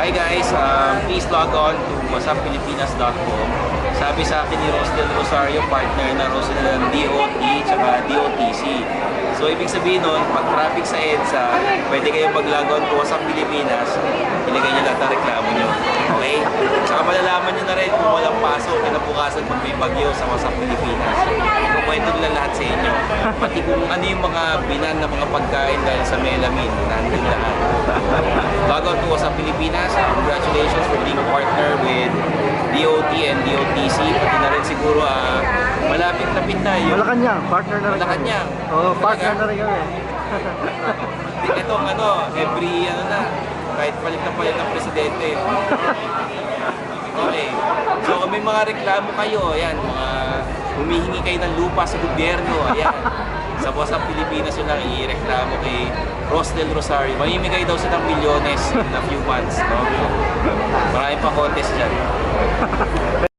Hi guys, please log on to whatsappilipinas.com. Sabi sa akin ni Rosdel Rosario, partner na Rosdel ng DOT at DOTC. So ibig sabihin nun, pag traffic sa EDSA, pwede kayong mag-log on to WhatsApp Pilipinas, ilagay nyo lahat ang reklamo nyo. Okay? Saka malalaman nyo na rin kung walang pasok kinabukasan pag may bagyo sa WhatsApp Pilipinas. Kukwento nila lahat sa inyo. Pati kung ano yung mga binan na mga pagkain dahil sa melamine, nandun lahat. Log on to WhatsApp Pilipinas. Congratulations for being partner with DOT and DOTC. Pati na rin siguro malapit-lapit na yung Malacanang, partner na rin. Malacanang. Oo, partner na rin kami. Itong every kahit palit na palit ng presidente. Okay. So kung may mga reklamo kayo, ayan, mga humihingi kayo ng lupa sa gobyerno, ayan. Sa WhatsApp Pilipinas yun lang i-reklamo kay Rosdel Rosario. Mamimigay daw siya ng milyones in a few months, no? Maraming pa contest dyan.